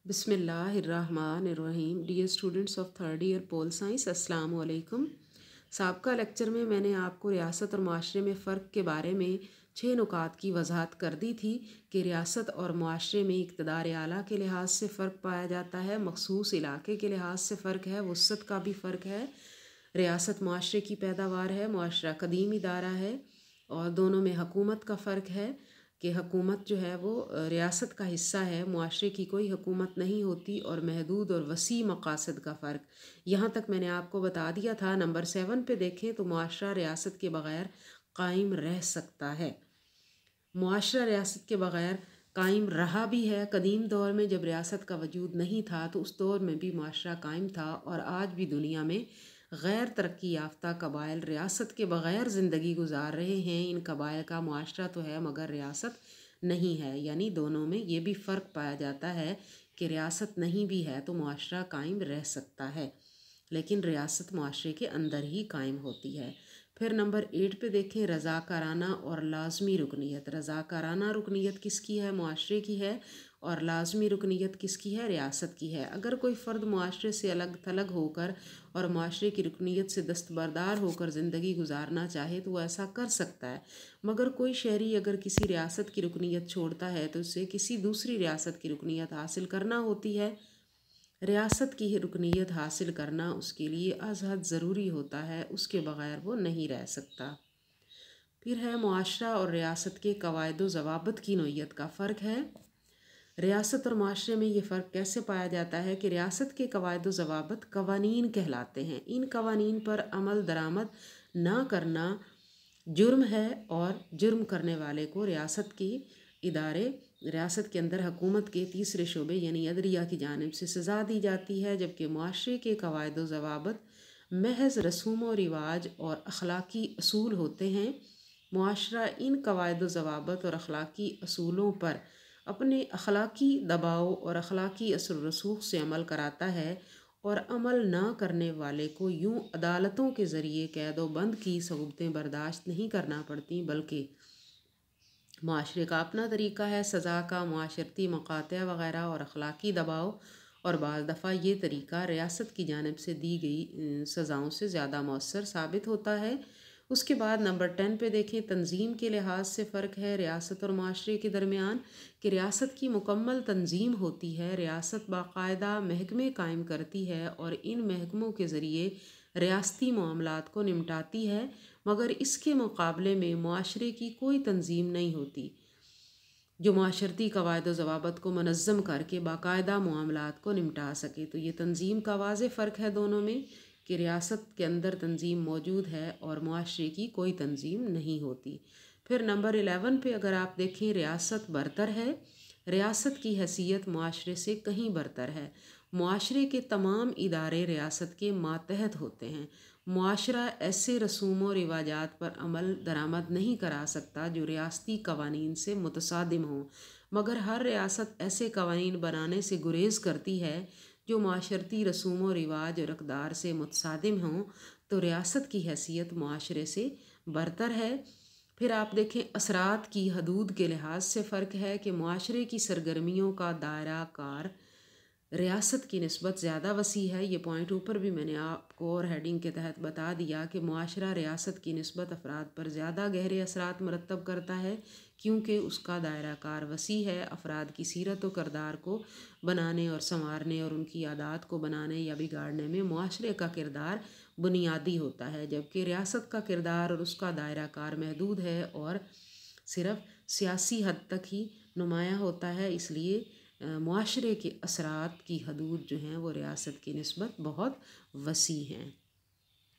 बिस्मिल्लाहिर्रहमानिर्रहीम। Dear students of third year pol science, अस्सलाम वालेकुम। साबका लेक्चर में मैंने आपको रियासत और माशरे में फ़र्क के बारे में 6 नुकात की वजाहत कर दी थी कि रियासत और माशरे में इक़्तिदार आला के लिहाज से फ़र्क पाया जाता है, मखसूस इलाके के लिहाज से फ़र्क है, वसत का भी फ़र्क है। रियासत माशरे की पैदावार है, माशरा कदीम इदारा है, और दोनों में हुकूमत का फ़र्क है कि हुकूमत जो है वो रियासत का हिस्सा है, मुआशरे की कोई हुकूमत नहीं होती, और महदूद और वसी मकासद का फ़र्क यहाँ तक मैंने आपको बता दिया था। नंबर 7 पे देखें तो मुआशरा रियासत के बग़ैर कायम रह सकता है। मुआशरा रियासत के बग़ैर कायम रहा भी है। कदीम दौर में जब रियासत का वजूद नहीं था तो उस दौर में भी मुआशरा कायम था, और आज भी दुनिया में गैर तरक्की याफ्ता कबाइल रियासत के बग़ैर ज़िंदगी गुजार रहे हैं। इन कबाइल का मुआशरा तो है मगर रियासत नहीं है, यानी दोनों में ये भी फ़र्क पाया जाता है कि रियासत नहीं भी है तो मुआशरा कायम रह सकता है, लेकिन रियासत मुआशरे के अंदर ही कायम होती है। फिर नंबर 8 पे देखें, रज़ाकाराना और लाजमी रुकनीत। रज़ाकाराना रुकनीत किसकी है? मुआशरे की है, और लाजमी रुकनीत किसकी है? रियासत की है। अगर कोई फ़र्द मुआशरे से अलग थलग होकर और मुआशरे की रुकनीत से दस्तबरदार होकर ज़िंदगी गुजारना चाहे तो वो ऐसा कर सकता है, मगर कोई शहरी अगर किसी रियासत की रुकनीत छोड़ता है तो उसे किसी दूसरी रियासत की रुकनीत हासिल करना होती है। रियासत की रुकनीत हासिल करना उसके लिए अज़हद ज़रूरी होता है, उसके बग़ैर वो नहीं रह सकता। फिर है मुआशरा और रियासत के कवायद व ज़वाबित की नोयत का फ़र्क है। रियासत और माशरे में ये फ़र्क कैसे पाया जाता है कि रियासत के कवायद व ज़वाबित कवानीन कहलाते हैं। इन कवानीन पर अमल दरामद ना करना जुर्म है, और जुर्म करने वाले को रियासत की इदारे रियासत के अंदर हुकूमत के तीसरे शोबे यानी अदलिया की जानिब से सज़ा दी जाती है। जबकि मुआशरे के कवायद व ज़वाबित महज रसूम व रिवाज और अखलाकी असूल होते हैं। मुआशरा इन कवायद व ज़वाबित और अखलाकी असूलों पर अपने अखलाकी दबाव और अखलाकी असर रसूख से अमल कराता है, और अमल ना करने वाले को यूं अदालतों के ज़रिए कैद व बंद की सहूलतें बर्दाश्त नहीं करना पड़ती, बल्कि मुआशरे का अपना तरीका है सज़ा का, मुआशरती मकाते वग़ैरह और अखलाकी दबाव, और बाज़ दफ़ा ये तरीका रियासत की जानिब से दी गई सज़ाओं से ज़्यादा मौसर साबित होता है। उसके बाद नंबर 10 पे देखें, तंजीम के लिहाज से फ़र्क है रियासत और माशरे के दरमियान कि रियासत की मुकम्मल तंजीम होती है। रियासत बाकायदा महकमे कायम करती है और इन महकमों के ज़रिए रियासती मामलात को निपटाती है, मगर इसके मुकाबले में मुआशरे की कोई तंजीम नहीं होती जो माशरती कवायद व ज़वाबित को मनज़्ज़म करके बाकायदा मामलात को निपटा सके। तो ये तंजीम का वाज़ेह फ़र्क है दोनों में कि रियासत के अंदर तंजीम मौजूद है और मुआशरे की कोई तंजीम नहीं होती। फिर नंबर 11 पे अगर आप देखें, रियासत बरतर है। रियासत की हैसियत मुआशरे से कहीं बरतर है। मुआशरे के तमाम इदारे रियासत के मातहत होते हैं। मुआशरा ऐसे रसूम व रिवाजात पर अमल दरामद नहीं करा सकता जो रियासती कवानीन से मुतसादिम हों, मगर हर रियासत ऐसे कवानीन बनाने से गुरेज़ करती है जो माशरती रसूम व रिवाज और अक़दार से मुतसादिम हों। तो रियासत की हैसियत मुआशरे से बरतर है। फिर आप देखें, असरात की हदूद के लिहाज से फ़र्क है कि मुआशरे की सरगर्मियों का दायरा कार रियासत की निस्बत ज़्यादा वसी है। ये पॉइंट ऊपर भी मैंने आपको और हेडिंग के तहत बता दिया कि मुआशरा रियासत की निस्बत अफराद पर ज़्यादा गहरे असरात मरतब करता है, क्योंकि उसका दायरा कार वसी है। अफराद की सीरत व किरदार को बनाने और संवारने और उनकी आदत को बनाने या बिगाड़ने में मुआशरे का किरदार बुनियादी होता है, जबकि रियासत का किरदार और उसका दायरा कार महदूद है और सिर्फ सियासी हद तक ही नुमायाँ होता है। इसलिए मुआशरे के असरात की हदूद जो हैं वो रियासत की निस्बत बहुत वसी हैं।